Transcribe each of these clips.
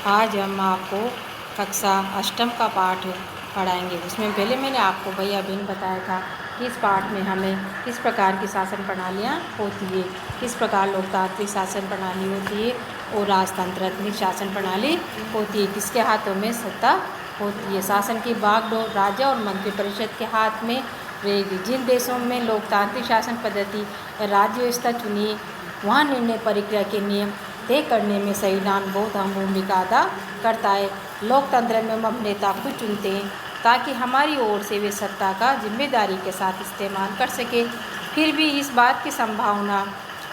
आज हम आपको कक्षा अष्टम का पाठ पढ़ाएंगे। उसमें पहले मैंने आपको भैया बहन बताया था कि इस पाठ में हमें किस प्रकार की शासन प्रणालियाँ होती है, किस प्रकार लोकतांत्रिक शासन प्रणाली होती है और राजतंत्रात्मक शासन प्रणाली होती है, किसके हाथों में सत्ता होती है। शासन की बागडोर राजा और मंत्रिपरिषद के हाथ में रहेगी। जिन देशों में लोकतांत्रिक शासन पद्धति राज्य व्यवस्था चुनी, वहाँ निर्णय प्रक्रिया के नियम तय करने में संविधान बहुत अहम भूमिका अदा करता है। लोकतंत्र में हम नेता खुद चुनते हैं ताकि हमारी ओर से वे सत्ता का जिम्मेदारी के साथ इस्तेमाल कर सके। फिर भी इस बात की संभावना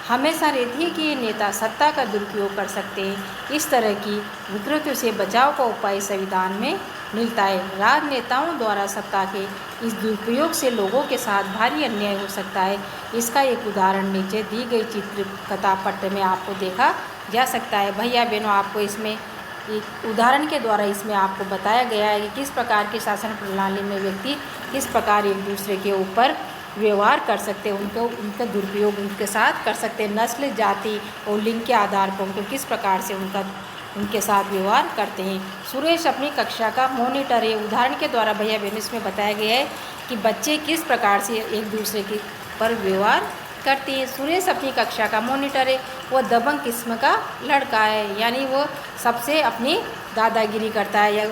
हमेशा रहती है कि ये नेता सत्ता का दुरुपयोग कर सकते हैं। इस तरह की विकृतियों से बचाव का उपाय संविधान में मिलता है। राजनेताओं द्वारा सत्ता के इस दुरुपयोग से लोगों के साथ भारी अन्याय हो सकता है। इसका एक उदाहरण नीचे दी गई चित्र कथा पट्ट में आपको देखा जा सकता है। भैया बहनों, आपको इसमें एक उदाहरण के द्वारा इसमें आपको बताया गया है कि किस प्रकार की शासन प्रणाली में व्यक्ति किस प्रकार एक दूसरे के ऊपर व्यवहार कर सकते हैं, उनका दुरुपयोग उनके साथ कर सकते हैं। नस्ल, जाति और लिंग के आधार पर उनको किस प्रकार से उनके साथ व्यवहार करते हैं। सुरेश अपनी कक्षा का मॉनिटर है। उदाहरण के द्वारा भैया बहन इसमें बताया गया है कि बच्चे किस प्रकार से एक दूसरे के पर व्यवहार करती है। सुरेश अपनी कक्षा का मॉनिटर है। वो दबंग किस्म का लड़का है, यानी वो सबसे अपनी दादागिरी करता है या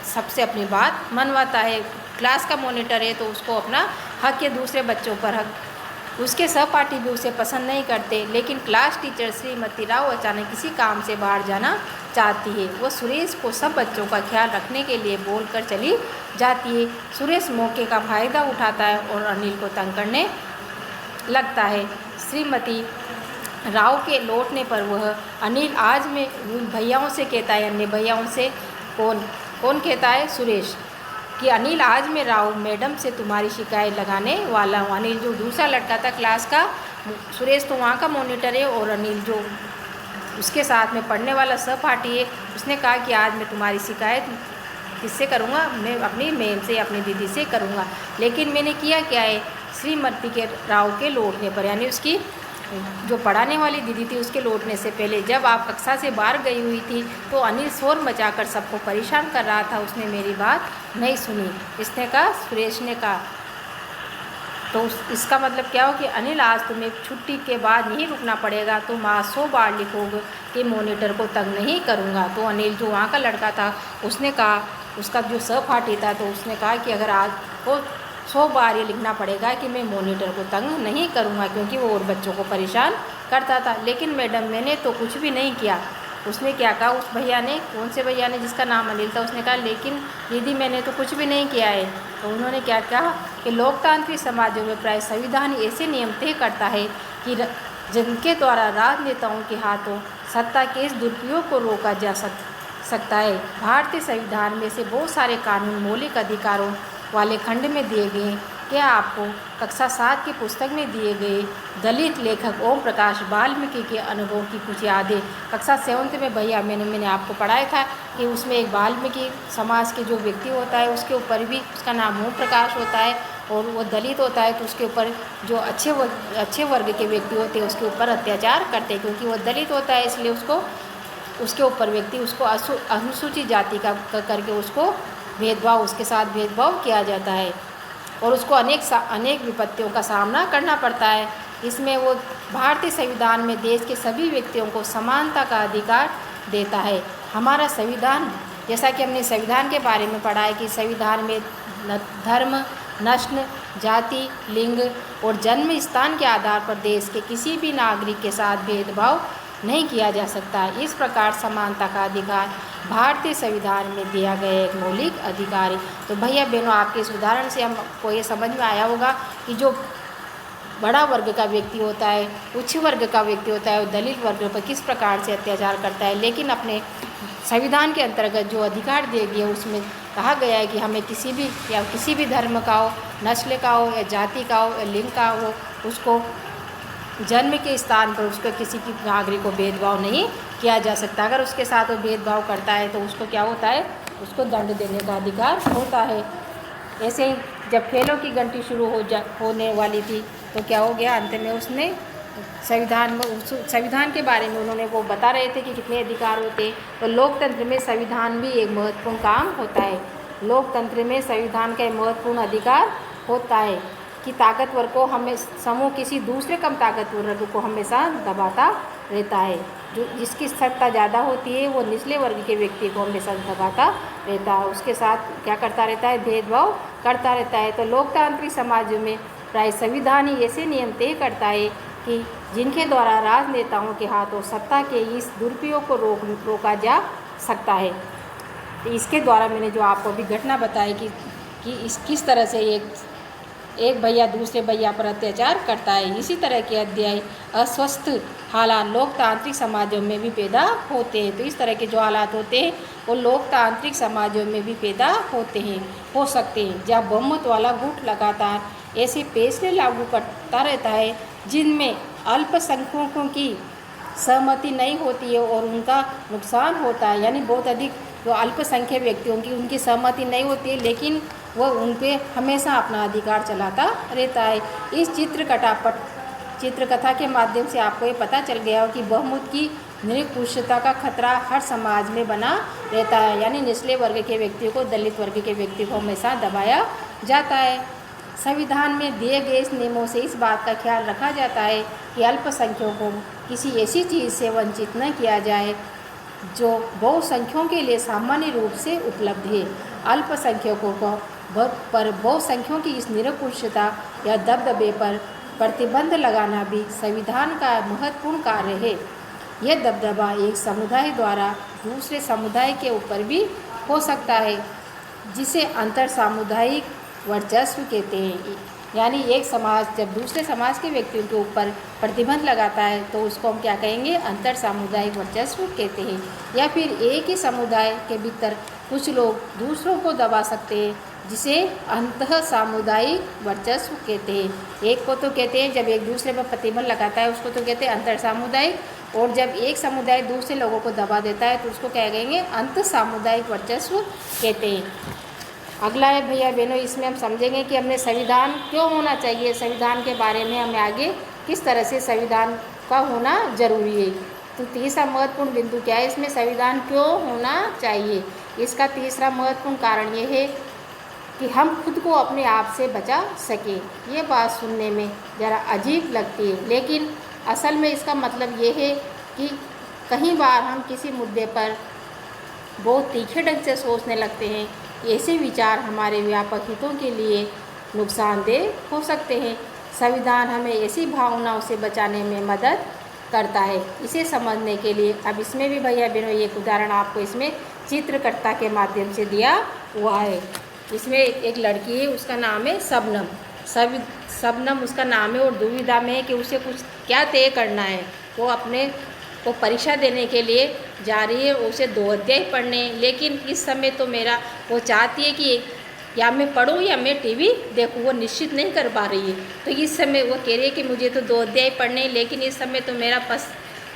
सबसे अपनी बात मनवाता है। क्लास का मॉनिटर है तो उसको अपना हक है दूसरे बच्चों पर हक। उसके सहपाठी भी उसे पसंद नहीं करते, लेकिन क्लास टीचर श्रीमती राव अचानक किसी काम से बाहर जाना चाहती है। वो सुरेश को सब बच्चों का ख्याल रखने के लिए बोलकर चली जाती है। सुरेश मौके का फायदा उठाता है और अनिल को तंग करने लगता है। श्रीमती राव के लौटने पर वह अनिल आज में भैयाओं से कहता है, अन्य भैयाओं से कौन कौन कहता है? सुरेश कि अनिल आज मैं राव मैडम से तुम्हारी शिकायत लगाने वाला हूँ। अनिल जो दूसरा लड़का था क्लास का, सुरेश तो वहाँ का मॉनिटर है और अनिल जो उसके साथ में पढ़ने वाला सहपाठी है, उसने कहा कि आज मैं तुम्हारी शिकायत किससे करूँगा? मैं अपनी मैम से, अपनी दीदी से करूँगा। लेकिन मैंने किया क्या है? श्रीमती के राव के लौटने पर, यानी उसकी जो पढ़ाने वाली दीदी थी उसके लौटने से पहले जब आप कक्षा से बाहर गई हुई थी तो अनिल शोर मचाकर सबको परेशान कर रहा था। उसने मेरी बात नहीं सुनी। इसने कहा, सुरेश ने कहा। तो इसका मतलब क्या हो कि अनिल आज तुम्हें छुट्टी के बाद नहीं रुकना पड़ेगा। तुम आज 100 बार लिखोगे कि मॉनिटर को तंग नहीं करूँगा। तो अनिल जो वहाँ का लड़का था उसने कहा, उसका जो सहपाठी था, तो उसने कहा कि अगर आज को 100 बार ये लिखना पड़ेगा कि मैं मॉनिटर को तंग नहीं करूँगा, क्योंकि वो और बच्चों को परेशान करता था। लेकिन मैडम मैंने तो कुछ भी नहीं किया। उसने क्या कहा? उस भैया ने, कौन से भैया ने जिसका नाम अनिल था, उसने कहा लेकिन दीदी मैंने तो कुछ भी नहीं किया है। तो उन्होंने क्या कहा कि लोकतांत्रिक समाजों में प्राय संविधान ऐसे नियम तय करता है कि जिनके द्वारा राजनेताओं के हाथों सत्ता के इस दुरुपयोग को रोका जा सकता है। भारतीय संविधान में से बहुत सारे कानून मौलिक अधिकारों वाले खंड में दिए गए हैं। क्या आपको कक्षा 7 की पुस्तक में दिए गए दलित लेखक ओम प्रकाश वाल्मीकि के अनुभव की कुछ यादें? कक्षा 7 में भैया मैंने आपको पढ़ाया था कि उसमें एक वाल्मीकि समाज के जो व्यक्ति होता है उसके ऊपर भी उसका नाम ओम प्रकाश होता है और वो दलित होता है, तो उसके ऊपर जो अच्छे वर्ग के व्यक्ति होते हैं उसके ऊपर अत्याचार करते हैं। क्योंकि वो दलित होता है इसलिए उसके ऊपर व्यक्ति उसको अनुसूचित जाति का करके उसको भेदभाव, उसके साथ भेदभाव किया जाता है और उसको अनेक विपत्तियों का सामना करना पड़ता है। इसमें वो भारतीय संविधान में देश के सभी व्यक्तियों को समानता का अधिकार देता है। हमारा संविधान, जैसा कि हमने संविधान के बारे में पढ़ा है कि संविधान में धर्म, नस्ल, जाति, लिंग और जन्म स्थान के आधार पर देश के किसी भी नागरिक के साथ भेदभाव नहीं किया जा सकता। इस प्रकार समानता का अधिकार भारतीय संविधान में दिया गया एक मौलिक अधिकार है। तो भैया बहनों, आपके इस उदाहरण से हमको ये समझ में आया होगा कि जो बड़ा वर्ग का व्यक्ति होता है, उच्च वर्ग का व्यक्ति होता है, वो दलित वर्ग पर किस प्रकार से अत्याचार करता है। लेकिन अपने संविधान के अंतर्गत जो अधिकार दिए गए उसमें कहा गया है कि हमें किसी भी धर्म का हो, नस्ल का हो या जाति का हो या लिंग का हो, उसको जन्म के स्थान पर उसको किसी की नागरिक को भेदभाव नहीं किया जा सकता। अगर उसके साथ वो भेदभाव करता है तो उसको क्या होता है? उसको दंड देने का अधिकार होता है। ऐसे ही जब खेलों की घंटी शुरू होने वाली थी तो क्या हो गया? अंत में उसने संविधान के बारे में उन्होंने वो बता रहे थे कि कितने अधिकार होते हैं। तो लोकतंत्र में संविधान भी एक महत्वपूर्ण काम होता है। लोकतंत्र में संविधान का एक महत्वपूर्ण अधिकार होता है कि ताकतवर को समूह किसी दूसरे कम ताकतवर वर्ग को हमेशा दबाता रहता है। जो जिसकी सत्ता ज़्यादा होती है वो निचले वर्ग के व्यक्ति को हमेशा दबाता रहता है, उसके साथ क्या करता रहता है, भेदभाव करता रहता है। तो लोकतांत्रिक समाजों में प्राय संविधान ही ऐसे नियम तय करता है कि जिनके द्वारा राजनेताओं के हाथों सत्ता के इस दुरुपयोग को रोका जा सकता है। तो इसके द्वारा मैंने जो आपको अभी घटना बताई कि किस तरह से एक भैया दूसरे भैया पर अत्याचार करता है, इसी तरह के अध्याय अस्वस्थ हालात लोकतांत्रिक समाजों में भी पैदा होते हैं। तो इस तरह के जो हालात होते हैं वो लोकतांत्रिक समाजों में भी पैदा हो सकते हैं, जहाँ बहुमत वाला गुट लगातार ऐसे फैसले लागू करता रहता है जिनमें अल्पसंख्यकों की सहमति नहीं होती है और उनका नुकसान होता है। यानी बहुत अधिक जो अल्पसंख्यक व्यक्तियों की उनकी सहमति नहीं होती है, लेकिन वह उन पर हमेशा अपना अधिकार चलाता रहता है। इस चित्रकथा के माध्यम से आपको ये पता चल गया हो कि बहुमत की निरंकुशता का खतरा हर समाज में बना रहता है। यानी निचले वर्ग के व्यक्तियों को दलित वर्ग के व्यक्ति को हमेशा दबाया जाता है। संविधान में दिए गए इस नियमों से इस बात का ख्याल रखा जाता है कि अल्पसंख्यकों को किसी ऐसी चीज़ से वंचित न किया जाए जो बहुसंख्यकों के लिए सामान्य रूप से उपलब्ध है। अल्पसंख्यकों को पर बहुसंख्यकों की इस निरंकुशता या दबदबे पर प्रतिबंध लगाना भी संविधान का महत्वपूर्ण कार्य है। यह दबदबा एक समुदाय द्वारा दूसरे समुदाय के ऊपर भी हो सकता है, जिसे अंतर सामुदायिक वर्चस्व कहते हैं। यानी एक समाज जब दूसरे समाज के व्यक्तियों के ऊपर प्रतिबंध लगाता है तो उसको हम क्या कहेंगे, अंतर सामुदायिक वर्चस्व कहते हैं। या फिर एक ही समुदाय के भीतर कुछ लोग दूसरों को दबा सकते हैं, जिसे अंतः सामुदायिक वर्चस्व कहते हैं। एक को तो कहते हैं जब एक दूसरे पर प्रतिबंध लगाता है उसको तो कहते हैं अंतर सामुदायिक, और जब एक समुदाय दूसरे लोगों को दबा देता है तो उसको क्या कहेंगे, अंत सामुदायिक वर्चस्व कहते हैं। अगला है भैया बहनों, इसमें हम समझेंगे कि हमने संविधान क्यों होना चाहिए, संविधान के बारे में हमें आगे किस तरह से संविधान का होना जरूरी है। तो तीसरा महत्वपूर्ण बिंदु क्या है इसमें, संविधान क्यों होना चाहिए। इसका तीसरा महत्वपूर्ण कारण ये है कि हम खुद को अपने आप से बचा सकें। ये बात सुनने में ज़रा अजीब लगती है, लेकिन असल में इसका मतलब ये है कि कई बार हम किसी मुद्दे पर बहुत तीखे ढंग से सोचने लगते हैं। ऐसे विचार हमारे व्यापक हितों के लिए नुकसानदेह हो सकते हैं। संविधान हमें ऐसी भावनाओं से बचाने में मदद करता है। इसे समझने के लिए अब इसमें भी भैया बहनों एक उदाहरण आपको इसमें चित्रकर्ता के माध्यम से दिया हुआ है। इसमें एक लड़की है, उसका नाम है शबनम। शबनम उसका नाम है और दुविधा में है कि उसे कुछ क्या तय करना है। वो अपने को परीक्षा देने के लिए जा रही है, उसे 2 अध्याय पढ़ने, लेकिन इस समय तो वो चाहती है कि या मैं पढूं या मैं टीवी देखूं, वो निश्चित नहीं कर पा रही है। तो इस समय वो कह रही है कि मुझे तो 2 अध्याय पढ़ने, लेकिन इस समय तो मेरा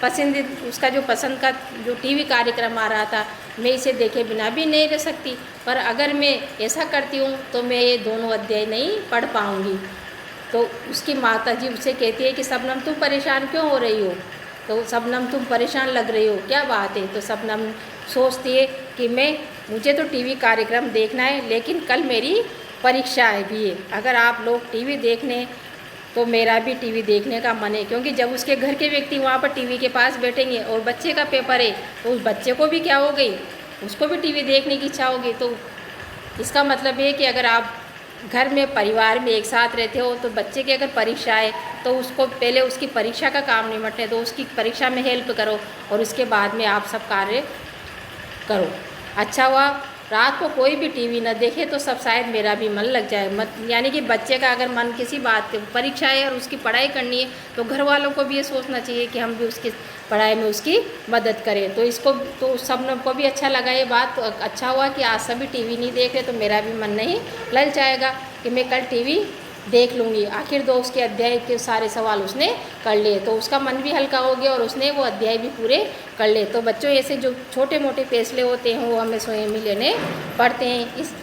पसंदीदा उसका जो पसंद का जो टीवी कार्यक्रम आ रहा था, मैं इसे देखे बिना भी नहीं रह सकती। पर अगर मैं ऐसा करती हूँ तो मैं ये दोनों अध्याय नहीं पढ़ पाऊँगी। तो उसकी माताजी उससे कहती है कि शबनम तुम परेशान क्यों हो रही हो। तो शबनम तुम परेशान लग रही हो, क्या बात है। तो शबनम सोचती है कि मुझे तो टीवी कार्यक्रम देखना है, लेकिन कल मेरी परीक्षा भी है। अगर आप लोग टीवी देखने तो मेरा भी टीवी देखने का मन है, क्योंकि जब उसके घर के व्यक्ति वहाँ पर टीवी के पास बैठेंगे और बच्चे का पेपर है तो उस बच्चे को भी क्या हो गई, उसको भी टीवी देखने की इच्छा होगी। तो इसका मतलब है कि अगर आप घर में परिवार में एक साथ रहते हो तो बच्चे की अगर परीक्षा है तो उसको पहले उसकी परीक्षा का काम निपटने दो, उसकी परीक्षा में हेल्प करो और उसके बाद में आप सब कार्य करो। अच्छा हुआ रात को कोई भी टीवी न देखे तो सब शायद मेरा भी मन लग जाए। यानी कि बच्चे का अगर मन किसी बात की परीक्षा है और उसकी पढ़ाई करनी है तो घर वालों को भी ये सोचना चाहिए कि हम भी उसकी पढ़ाई में उसकी मदद करें। तो सब को भी अच्छा लगा ये बात। तो अच्छा हुआ कि आज सभी टीवी नहीं देख रहे तो मेरा भी मन नहीं लग जाएगा कि मैं कल टीवी देख लूँगी। आखिर 2 उसके अध्याय के सारे सवाल उसने कर लिए तो उसका मन भी हल्का हो गया और उसने वो अध्याय भी पूरे कर लिए। तो बच्चों ऐसे जो छोटे मोटे फैसले होते हैं वो हमें स्वयं ही लेने पड़ते हैं। इस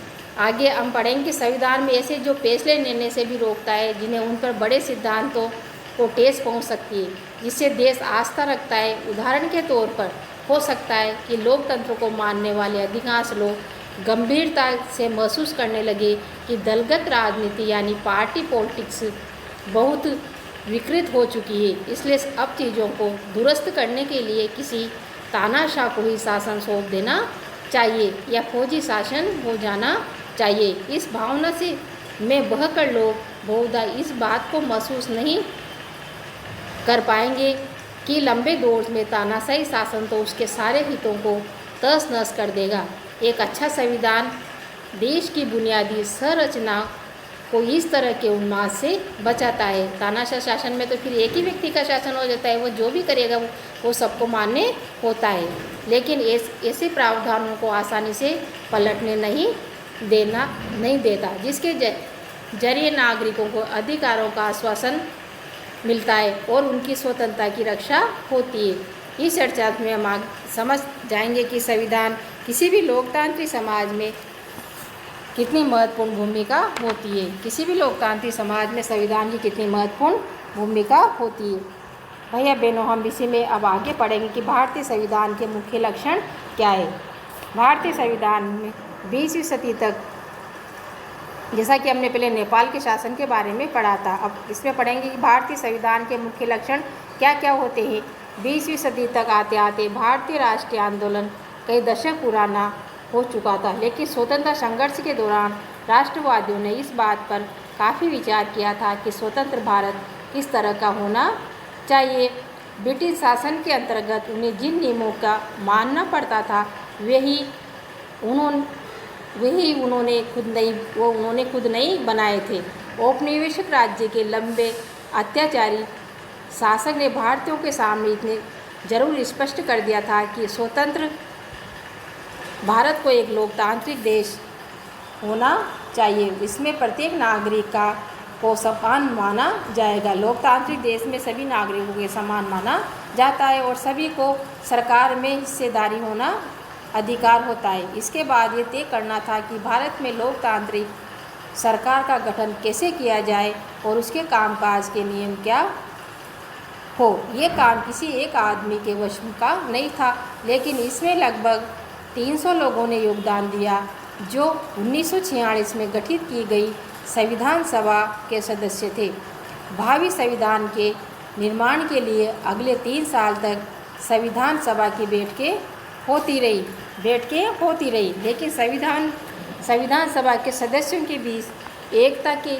आगे हम पढ़ेंगे कि संविधान में ऐसे जो फैसले लेने से भी रोकता है जिन्हें उन पर बड़े सिद्धांतों को ठेस पहुंच सकती है, जिससे देश आस्था रखता है। उदाहरण के तौर पर हो सकता है कि लोकतंत्र को मानने वाले अधिकांश लोग गंभीरता से महसूस करने लगे कि दलगत राजनीति यानी पार्टी पॉलिटिक्स बहुत विकृत हो चुकी है। इसलिए अब चीज़ों को दुरुस्त करने के लिए किसी तानाशाह को ही शासन सौंप देना चाहिए या फौजी शासन हो जाना चाहिए। इस भावना से में बहकर लोग बहुधा इस बात को महसूस नहीं कर पाएंगे कि लंबे दौर में तानाशाही शासन तो उसके सारे हितों को तहस नहस कर देगा। एक अच्छा संविधान देश की बुनियादी संरचना को इस तरह के उन्माद से बचाता है। तानाशाह शासन में तो फिर एक ही व्यक्ति का शासन हो जाता है, वो जो भी करेगा वो सबको मान्य होता है। लेकिन ऐसे प्रावधानों को आसानी से पलटने नहीं देता, जिसके जरिए नागरिकों को अधिकारों का आश्वासन मिलता है और उनकी स्वतंत्रता की रक्षा होती है। इस चर्चा में हम समझ जाएंगे कि संविधान किसी भी लोकतांत्रिक समाज में कितनी महत्वपूर्ण भूमिका होती है। किसी भी लोकतांत्रिक समाज में संविधान की कितनी महत्वपूर्ण भूमिका होती है। भैया बहनों, हम इसी में अब आगे पढ़ेंगे कि भारतीय संविधान के मुख्य लक्षण क्या है। भारतीय संविधान में 20वीं सदी तक, जैसा कि हमने पहले नेपाल के शासन के बारे में पढ़ा था, अब इसमें पढ़ेंगे कि भारतीय संविधान के मुख्य लक्षण क्या क्या होते हैं। 20वीं सदी तक आते आते भारतीय राष्ट्रीय आंदोलन कई दशक पुराना हो चुका था, लेकिन स्वतंत्रता संघर्ष के दौरान राष्ट्रवादियों ने इस बात पर काफ़ी विचार किया था कि स्वतंत्र भारत किस तरह का होना चाहिए। ब्रिटिश शासन के अंतर्गत उन्हें जिन नियमों का मानना पड़ता था वही उन्होंने खुद नहीं बनाए थे। औपनिवेशिक राज्य के लंबे अत्याचारी शासक ने भारतीयों के सामने इतने जरूर स्पष्ट कर दिया था कि स्वतंत्र भारत को एक लोकतांत्रिक देश होना चाहिए। इसमें प्रत्येक नागरिक को समान माना जाएगा। लोकतांत्रिक देश में सभी नागरिकों के समान माना जाता है और सभी को सरकार में हिस्सेदारी होना अधिकार होता है। इसके बाद ये तय करना था कि भारत में लोकतांत्रिक सरकार का गठन कैसे किया जाए और उसके कामकाज के नियम क्या हो। ये काम किसी एक आदमी के वश का नहीं था, लेकिन इसमें लगभग 300 लोगों ने योगदान दिया, जो 1946 में गठित की गई संविधान सभा के सदस्य थे। भावी संविधान के निर्माण के लिए अगले 3 साल तक संविधान सभा की बैठकें होती रही, लेकिन संविधान सभा के सदस्यों के बीच एकता की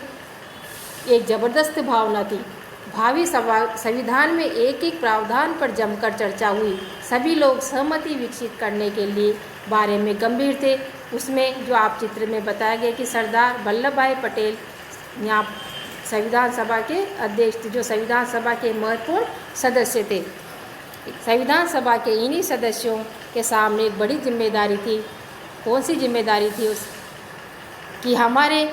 एक ज़बरदस्त भावना थी। भावी संविधान में एक एक प्रावधान पर जमकर चर्चा हुई। सभी लोग सहमति विकसित करने के लिए बारे में गंभीर थे। उसमें जो आप चित्र में बताया गया कि सरदार वल्लभ भाई पटेल यहाँ संविधान सभा के अध्यक्ष थे, जो संविधान सभा के महत्वपूर्ण सदस्य थे। संविधान सभा के इन्हीं सदस्यों के सामने एक बड़ी जिम्मेदारी थी। कौन सी जिम्मेदारी थी कि हमारे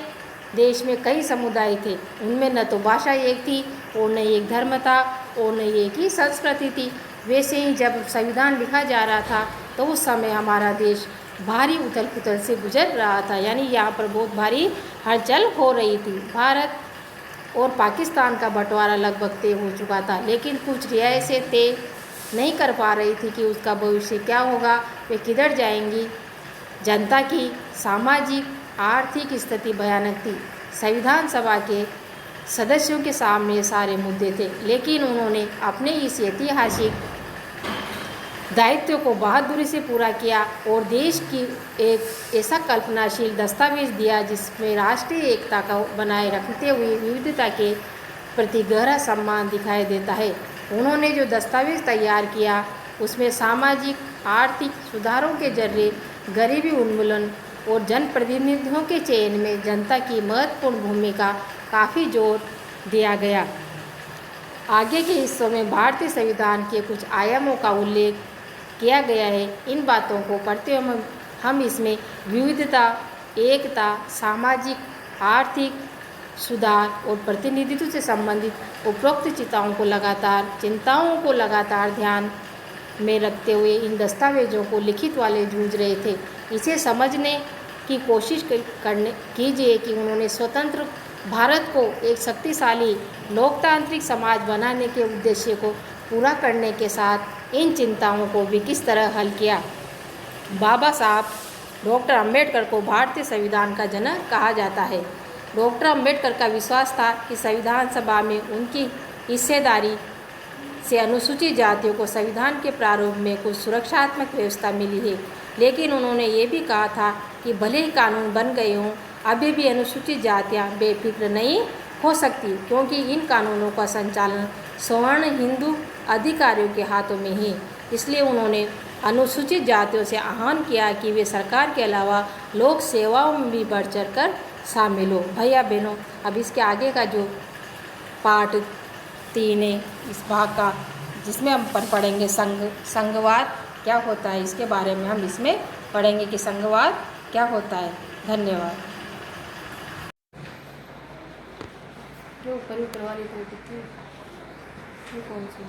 देश में कई समुदाय थे, उनमें न तो भाषा एक थी और न एक धर्म था और न एक ही संस्कृति थी। वैसे ही जब संविधान लिखा जा रहा था तो उस समय हमारा देश भारी उथल पुथल से गुजर रहा था, यानी यहाँ पर बहुत भारी हलचल हो रही थी। भारत और पाकिस्तान का बंटवारा लगभग तय हो चुका था, लेकिन कुछ रियासतें तय नहीं कर पा रही थी कि उसका भविष्य क्या होगा, वे किधर जाएंगी। जनता की सामाजिक आर्थिक स्थिति भयानक थी। संविधान सभा के सदस्यों के सामने सारे मुद्दे थे, लेकिन उन्होंने अपने इस ऐतिहासिक दायित्व को बहादुरी से पूरा किया और देश की एक ऐसा कल्पनाशील दस्तावेज दिया जिसमें राष्ट्रीय एकता को बनाए रखते हुए विविधता के प्रति गहरा सम्मान दिखाई देता है। उन्होंने जो दस्तावेज तैयार किया उसमें सामाजिक आर्थिक सुधारों के जरिए गरीबी उन्मूलन और जनप्रतिनिधियों के चयन में जनता की महत्वपूर्ण भूमिका काफ़ी जोर दिया गया। आगे के हिस्सों में भारतीय संविधान के कुछ आयामों का उल्लेख किया गया है। इन बातों को पढ़ते हुए हम इसमें विविधता, एकता, सामाजिक आर्थिक सुधार और प्रतिनिधित्व से संबंधित उपरोक्त चिंताओं को लगातार ध्यान में रखते हुए इन दस्तावेजों को लिखित वाले जूझ रहे थे। इसे समझने की कोशिश कीजिए कि उन्होंने स्वतंत्र भारत को एक शक्तिशाली लोकतांत्रिक समाज बनाने के उद्देश्य को पूरा करने के साथ इन चिंताओं को भी किस तरह हल किया। बाबा साहब डॉक्टर अंबेडकर को भारतीय संविधान का जनक कहा जाता है। डॉक्टर अंबेडकर का विश्वास था कि संविधान सभा में उनकी हिस्सेदारी से अनुसूचित जातियों को संविधान के प्रारूप में कुछ सुरक्षात्मक व्यवस्था मिली है, लेकिन उन्होंने ये भी कहा था कि भले ही कानून बन गए हों, अभी भी अनुसूचित जातियाँ बेफिक्र नहीं हो सकती, क्योंकि इन कानूनों का संचालन सवर्ण हिंदू अधिकारियों के हाथों में है। इसलिए उन्होंने अनुसूचित जातियों से आह्वान किया कि वे सरकार के अलावा लोक सेवाओं में भी बढ़ चढ़ कर शामिल हो। भैया बहनों, अब इसके आगे का जो पार्ट 3 है इस भाग का, जिसमें हम पढ़ेंगे संघवाद क्या होता है, इसके बारे में हम इसमें पढ़ेंगे कि संघवाद क्या होता है। धन्यवाद। जो ऊपर वाली कौन सी